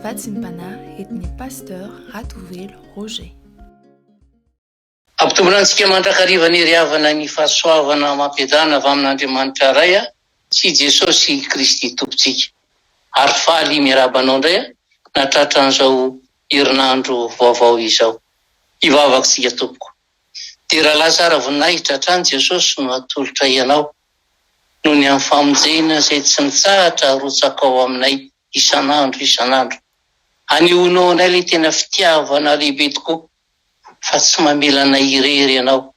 Vatsinpana etny pasteur Ratovelo Roger. Ampitombonansika mandrakariva ny riavana ny fahasoavana mampiadana avy amin'Andriamanitra ray sy Jesosy Kristy tompontsika. Ary faly miarabanao indray natratra an'izao herinandro vaovao izao. Hivavaka sika tompoko. Dia raha Lazara voninahitra hatrany Jesosy no atolotra ianao. Noho ny amin'ny famonjena izay tsy mitsahatra arotsaka ao aminay isanandro. Anionao anay ilay tena fitiavana lehibe tokoa. Fa tsy mamelana irery ianao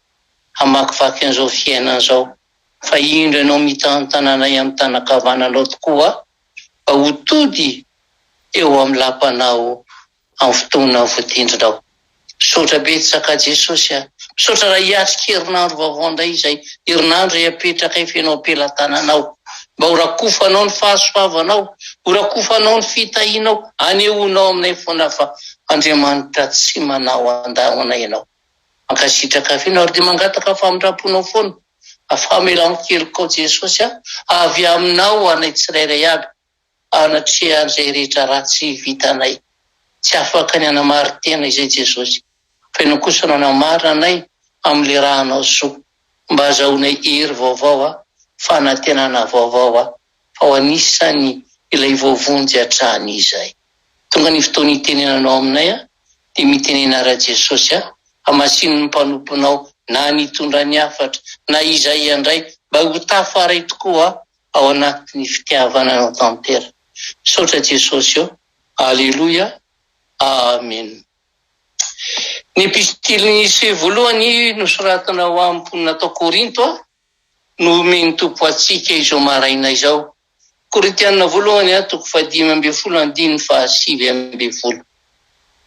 hamakivaky an'izao fiainana izao. Fa indro ianao mitantananay amin'ny tanakavananao tokoa mba ho tody eo amin'ny lampanao amin'ny fotoana voatendrinao. Misaotra betsaka Jesosy misaotra raha hiatrika herinandro vaovao indray izay herinandro apetraka ifanao am-pelantananao. Mba ho rakofanao ny fahasoavanao, ho rakofanao ny fitahianao, anehoanao aminay foana fa Andriamanitra tsy manao andahoana ianao. Mankasitraka afinao ary dia mangataka famindraponao foana. Afamelao kelikao Jesosy avy aminao anay tsirairay aby. Anatria an'izay rehetra ratsy vitanay. Tsy afaka ny anamary tena izay Jesosy. Fa ianao kosa no anamarina anay amin'ilay rahanao soa. Mba azahoanay hery vaovao, fanantenana vaovao, fa ho anisany ilay voavonjy hatrany izay. Tonga ny fotoana hitenenanao aminay dia mitenena ra Jesosy hamasiny ny mpanomponao na nitondra ny hafatra na izay indray mba ho tafaray tokoa ao anatin'ny fitiavananao tantera. Misaotra Jesosy eo. Aleloia. Amen. Ny epistily voalohany nosoratanao amin'ny mponina tao Korinto no omeny tompo atsika izao maraina izao. Korintiana voalohany toko 5:7-9.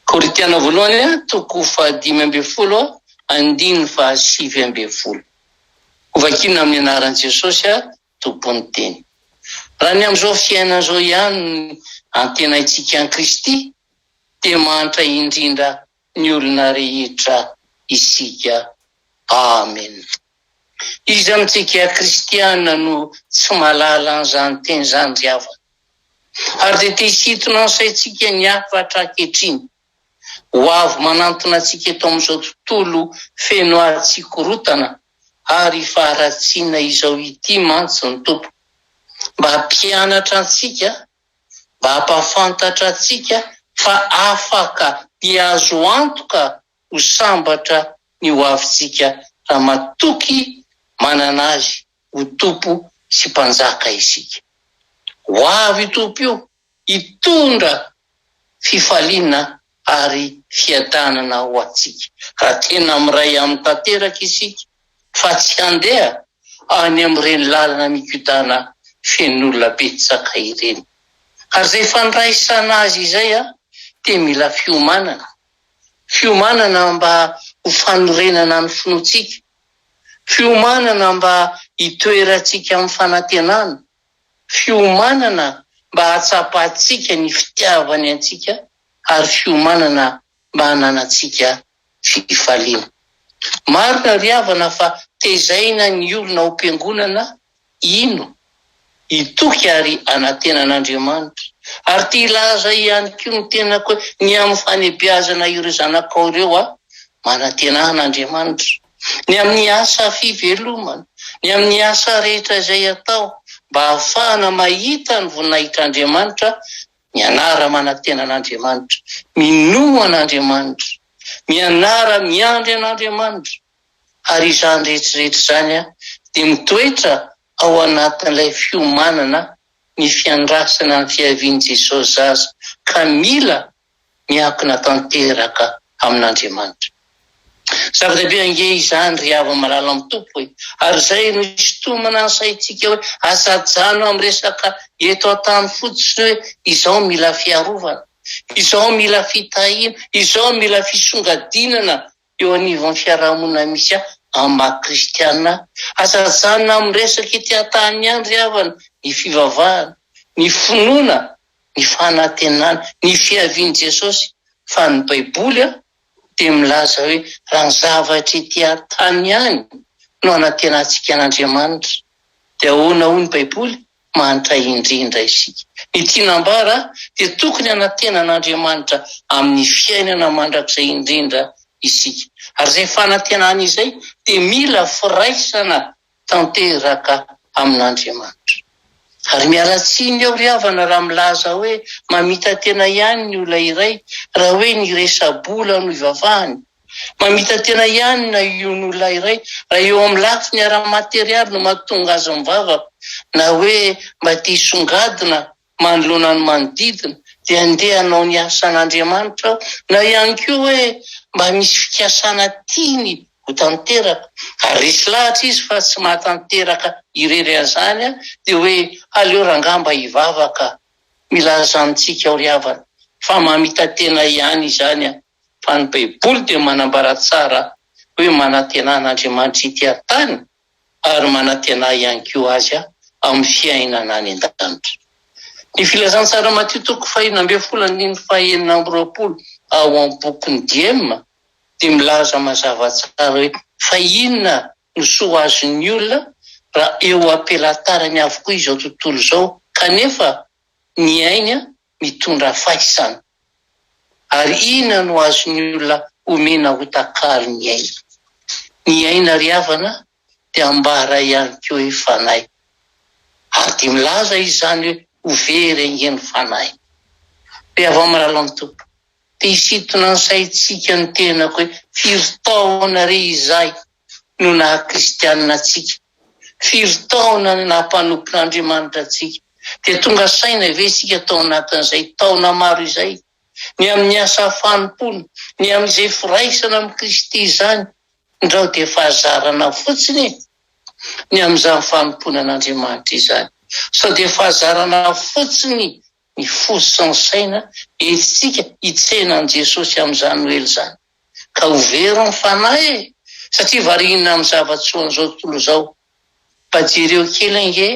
Korintiana voalohany toko 5:7-9. Hovakina amin'ny anaran'i Jesosy tompony teny. Raha ny amin'izao fiainana izao ihany antenaitsika an'i Kristy dia mantra indrindra ny olona rehetra isika. Amen. Izy amintsika kristiana no tsy mahalala an'izany teny izany ry havana. Ary dia te hisintona ny saintsika ny hafatra ankehitriny. Ho avy manantona antsika eto amin'izao tontolo feno ahatsikorotana ary faharatsiana izao ity mantsy ny tompo. Mba hampianatra antsika, mba hampafantatra antsika fa afaka hiazo antoka ho sambatra ny ho avintsika raha matoky manana azy ho tompo sy mpanjaka isika. Ho avy tompo io hitondra fifaliana ary fiadanana ho antsika. Raha tena miray amin'ny tanteraka isika fa tsy handeha any amin'ireny lalana mikodana fen'olona betsaka ireny. Ary izay fandraisana azy izay dia mila fiomanana. Fiomanana mba ho fanorenana ny finoantsika. Fiomanana mba hitoerantsika amin'ny fanantenana. Fiomanana mba hatsapahantsika ny fitiavany antsika ary fiomanana mba hananantsika fifaliana. Marina ry havana fa tezaina ny olona ho mpiangonana ino hitoky ary anantenan'Andriamanitra. Ary ty ilaza ihany koa ny tenako ny amin'ny fanebiazana ireo zanakao ireo manantenan'Andriamanitra. Ny amin'ny asa fivelomana, ny amin'ny asa rehetra izay atao mba hahafahana mahita ny voninahitr'Andriamanitra, mianara manantenan'Andriamanitra, minoa an'Andriamanitra, mianara miandry an'Andriamanitra. Ary izany rehetrarehetra izany dia mitoetra ao anatin'ilay fiomanana ny fiandrasana ny fiavian'i Jesosy zaza ka mila miankina tanteraka amin'Andriamanitra. Zava-dehibe ange izany ry havana malala amin'ny tompo ary izay no isintomana ny saintsika hoe asajano amin'ny resaka eto an-tany fotsiny hoe izao mila fiarovana, izao mila fitahiana, izao mila fisongadinana eo anivon'ny fiarahamonina misy amin'ny maha-kristianina. Asajano amin'ny resaka ety an-tany ihany ry havana ny fivavahana, ny finoana, ny fanantenana, ny fiavian'i Jesosy. Fa ny Baiboly dia milaza hoe raha ny zavatra ety an-tany ihany no anantenantsika an'Andriamanitra. Dia ahoana hoy ny Baiboly? manitra indrindra isika. Ny tianambara dia tokony anatenan'Andriamanitra amin'ny fiainana mandrakizay indrindra isika. Ary izay fanantenana izay dia mila firaisana tanteraka amin'Andriamanitra. Ary mialatsiny eo ry havana raha milaza hoe mamita tena ihany ny olona iray raha hoe ny resa-bola no ivavahany. Mamita tena ihany na ion'olona iray raha eo amin'ny lafiny ara-materialy no mahatonga azy mivavaka, na hoe mba tia hisongadina manoloana ny manodidina dia andeha hanao ny asan'Andriamanitra aho, na ihany koa hoe mba misy fikasana tiany ho tanteraka. Ary resy lahatra izy fa tsy mahatanteraka irery an'izany dia hoe aleo rangamba hivavaka. Milaza amintsika ao ry havana fa mamita tena ihany izany fa ny Baiboly dia manambara tsara hoe manantenan'Andriamanitra ity tany ary manantena ihany koa azy amin'ny fiainana any an-danitra. Ny filazantsara Matio 5:20 ao amin'ny bokin'ny Diema dia milaza mazava tsara hoe fa inona no soa azon'ny olona raha eo am-pelatarany avokoa izao tontolo izao kanefa ny ainy mitondra fahisana. Ary inona no azon'ny olona omena ho takalo ny aina. Ny aina ry havana dia ambara ihany koa hoe fanahy. Ary dia milaza izany hoe ho very haingeny fanahy. Dia avy amin'ny lalao amin'ny tompo dia hisintona ny saintsika ny tenako hoe firy taona re izay no naha-kristianina antsika, firy taona nahampanompon'Andriamanitra antsika, dia tonga saina ve isika tao anatin'izay taona maro izay, ny amin'ny asa fanompona, ny amin'izay firaisana amin'ny Kristy izany, ndrao dia fahazarana fotsiny ny amin'izany fanompona an'Andriamanitra izany. Sao dia fahazarana fotsiny ny fo sy ny saina isika hitsenan Jesosy amin'izany noely izany. Ka ho very ny fanahy satria variana amin'ny zava-tsoan'izao tontolo izao. Jereo kely ange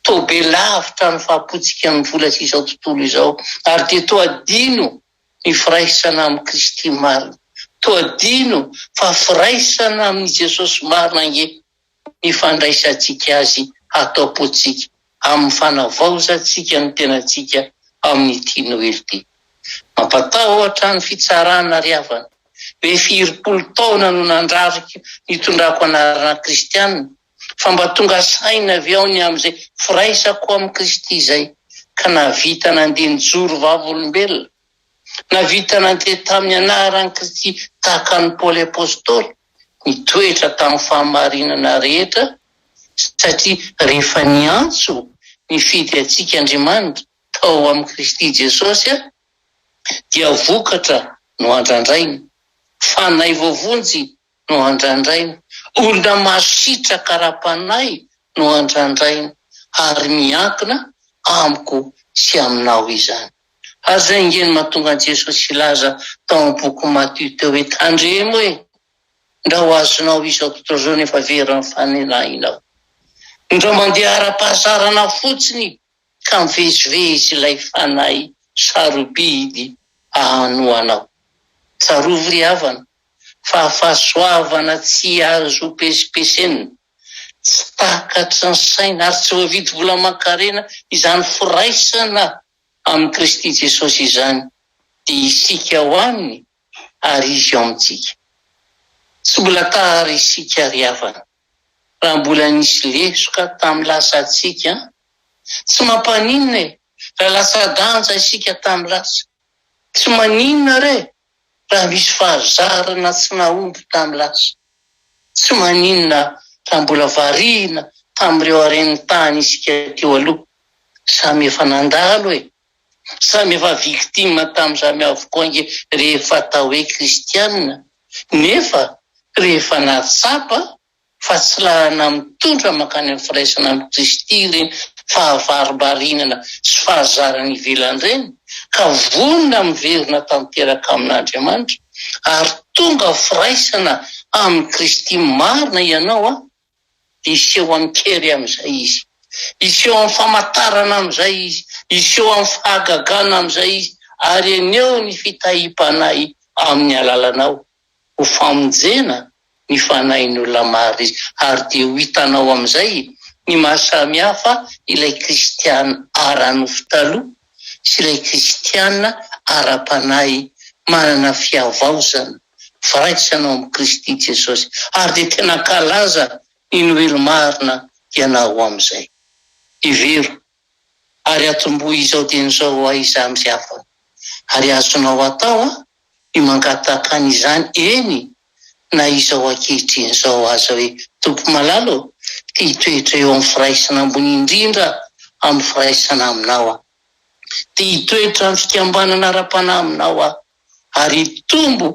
toa be lavitra ny fahapotsika ny vola sy izao tontolo izao, ary dia toa adino ny firaisana amin'ny Kristy marina, toa adino fa firaisana amin'ny Jesosy marina ange ny fandraisantsika azy atao potsika amin'ny fanavaozantsika ny tenantsika amin'ny ity noely ity. Mampatahotra ny fitsarana ry havana hoe 20 taona no nandrarika nitondrako anarana kristianina, fa mba tonga saina avy ao ny amin'izay firaisako amin'ny Kristy izay ka navita nandeha nijoro vavolombelona, navita nandeha tamin'ny anaran'ny Kristy tahaka ny Paoly apôstôly, nitoetra tamin'ny fahamarinana rehetra satria rehefa niantso nifidy antsika Andriamanitra tao amin'ny Kristy Jesosy dia vokatra no andrandraina, fanahy voavonjy no andrandraina, olona masitra karapanay no andrandraina, ary miankina amiko sy aminao izany. Ary izay ingeny mahatonga an'i Jesosy ilaza tao amin'ny boky Matio teo hoe tandremo hoe ndra ho azonao izao tontolo izao nefa very ny fanenahinao. Ndra mandeha ara-pahazarana fotsiny ka mivezivezy ilay fanahy sarobidy ahanoanao. Tsarovy ry havana fa fahasoavana tsy azo pesipesena, tsy takatry ny saina ary tsy voavidy vola aman-karena izany firaisana amin'ny Kristy Jesosy izany dia isika ho aminy ary izy ao amintsika. Tsy mbola tara isika ry havana raha mbola nisy lesoka tamin'ny lasantsika, tsy mampaninona raha lasa danja isika tamin'ny lasa, tsy maninona re raha misy fahazarana tsy nahomby tamin'ny lasa, tsy maninona raha mbola variana tamin'ireo haren'ny tany isika teo aloha. Samy efa nandalo samy efa victime tamin'izany avokoa ange rehefa tao hoe kristianina, nefa rehefa natsapa fa tsy lahana mitondra makany amin'ny firaisana amin'ny Kristy ireny fahavarimarinana sy fahazarana ivelany ireny, ka vonona miverina tanteraka amin'Andriamanitra ary tonga firaisana amin'ny Kristy marina ianao dia iseho amin'ny kery amin'izay izy, iseho amin'ny famantarana amin'izay izy, iseho amin'ny fahagagana amin'izay izy, ary eneo ny fitahim-panahy amin'ny alalanao ho famonjena ny fanahin'olona maro izy, ary dia ho hitanao amin'izay ny mahasamihafa ilay kristiana ara-nofo taloha sy ilay kristiana ara-panahy manana fiavaozana firaisana ao amin'ny Kristy Jesosy ary dia tena kalaza ny noely marina ianao amin'izay. Ivero ary atombohy izao dian'izao aiza amin'izay hafa ary azonao atao ny mangataka an'izany eny na izao ankehitriny izao aza hoe tompo malalo ty hitoetra eo amin'ny firaisana ambony indrindra amin'ny firaisana aminao ty hitoetra amin'ny fikambanana ara-panahy aminao ary tombo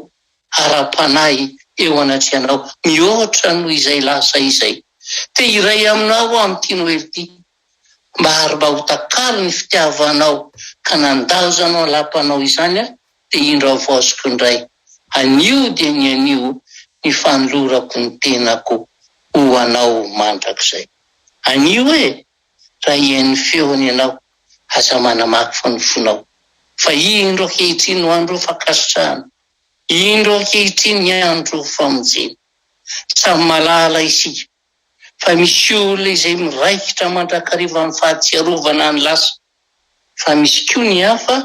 ara-panahy eo anatrehanao mihoatra noho izay lasa izay te iray aminao amin'ity noely ty mba ary ho takalo ny fitiavanao ka nandazanao lapanao izany dia indro avazoko indray anio dia ny anio ny fanolorako ny tenako ho anao mandrakizay. Anio raha ihain'ny feony ianao aza manamaky fa ny fonao fa indro ankehitriny no andro fakasitrahana, indro ankehitriny ny andro famonjena. Samy malala isika fa misy olona izay miraikitra mandrakariva amin'ny fahatsiarovana ny lasa fa misy koa ny hafa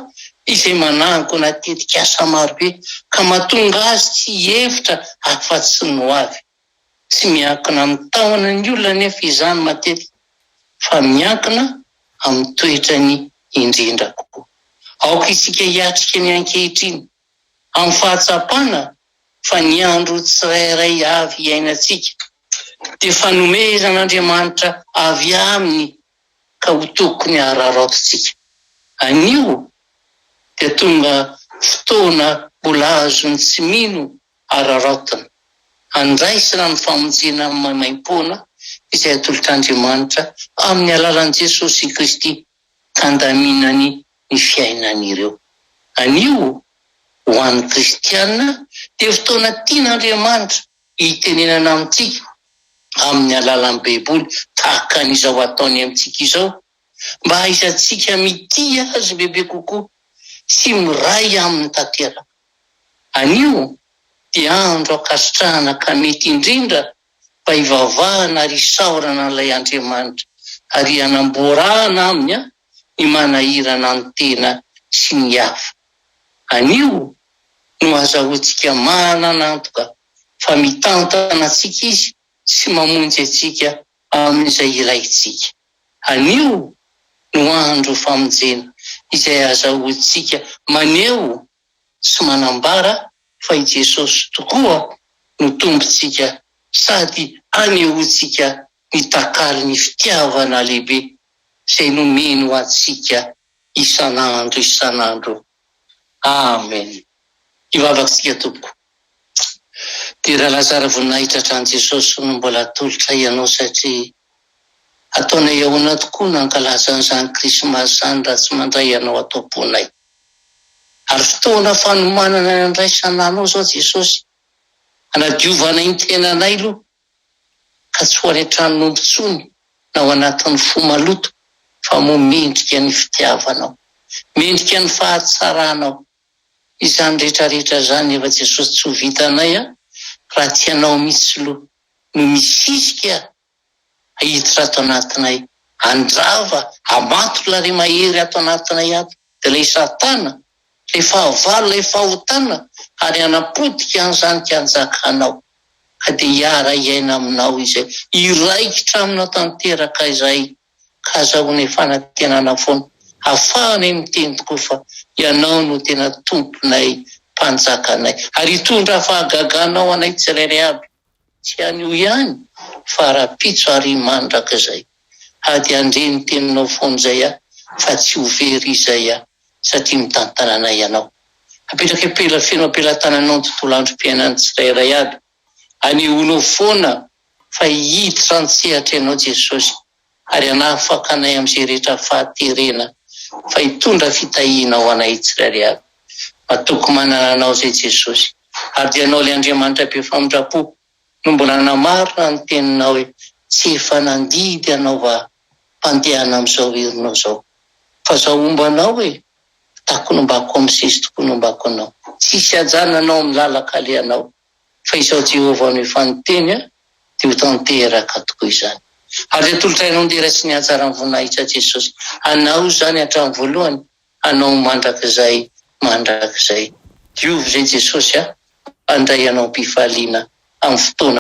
izay manango natetika asa marobe ka mahatonga azy tsy hevitra afa-tsy ny ho avy. Tsy miankina amin'ny tahona ny olona nefa izany matetika fa miankina amin'ny toetrany indrindra kokoa. Aoka isika hiatrika ny ankehitriny amin'ny fahatsapana fa ny andro tsirairay avy iainantsika dia fanomezan'Andriamanitra avy aminy ka ho tokony araraotintsika. Anio dia tonga fotoana mbola azony tsy mino araraotina andraisana ny famonjena maimaim-poana izay atolotr'Andriamanitra amin'ny alalan'i Jesosy Kristy ka andaminany ny fiainan'ireo. Anio ho an'ny kristiana dia fotoana tian'Andriamanitra hitenenana amintsika amin'ny alalan'ny Baiboly tahaka an'izao ataony amintsika izao mba haizantsika mity azy bebe kokoa sy miray amin'ny tanteraka. Anio dia andro akasitrahana ka mety indrindra mba hivavahana ary hisaorana ilay Andriamanitra ary hanamborana aminy ny manahirana ny tena sy ny hafa. Anio no azahoantsika mananantoka fa mitantana antsika izy sy mamonjy antsika amin'izay ilaintsika. Anio no andro famonjena izay azahoantsika maneho sy manambara fa i Jesosy tokoa no tompontsika sady anehoantsika ny takaly ny fitiavana lehibe izay nomeny ho antsika isan'andro isan'andro. Amen. Ivavakantsika tompoko. Dia raha Lazara voninahitra hatrany Jesosy no mbola atolotra ianao satria ataonay ahoana tokoa nankalazan'izany krismasy izany raha tsy mandray ianao atao-ponay. Ary fotoana fanomanana ny andraisananao zao Jesosy anadiovanay ny tenanay aloha ka tsy ho any an-tranon'omby intsony na ao anatin'ny fo maloto fa mo mendrika ny fitiavanao, mendrika ny fahatsaranao. Izany rehetrarehetra zany efa Jesosy tsy ho vitanay raha tsy ianao mihitsy aloha no misisika hiditra ato anatinay, andrava amato lare mahery ato anatinay ato dia ilay Satana ilay fahavalo ilay fahotana ary anapotika an'izany kanjakanao ka dia hiara iaina aminao izay iraikitra aminao tanteraka izay ka azahoanay fanantenana foana ahafahanay miteny tokoa fa ianao no tena tomponay mpanjakanay ary hitondra fahagaganao anay tsirairay aby tsy anio ihany fa rapitso ary mandrakizay ady andre ny teninao foan'izay fa tsy ho very izay satria mitantananay ianao. Apetraka epela feno ampelantananao ny tontolo androm-piainany tsirairay aby anehoanao foana fa hiditra an-tsehatra ianao Jesosy ary hanafaka anay amin'izay rehetra fahaterena fa hitondra fitahiana ho anay tsirairay aby. Matoko manana anao zay Jesosy ary dia anao ilay Andriamanitra be famindrapo no mbola namarina ny teninao hoe tsy efa nandidy anao va mpandehana amin'izao herinao zao fa zao ombanao hoe takonombako amin'ny sisy tokonombako anao tsisy ajananao amin'ny lalaka alehanao fa izao Jehovah no efa niteny dia ho tanteraka tokoa izany. ary atolotrainao ndera sy ny hatsarany voninahitra Jesosy. Anao zany hatramin'ny voalohany, anao mandrakizay. Diovy zay Jesosy andray anao am-pifaliana amin'ny fotoana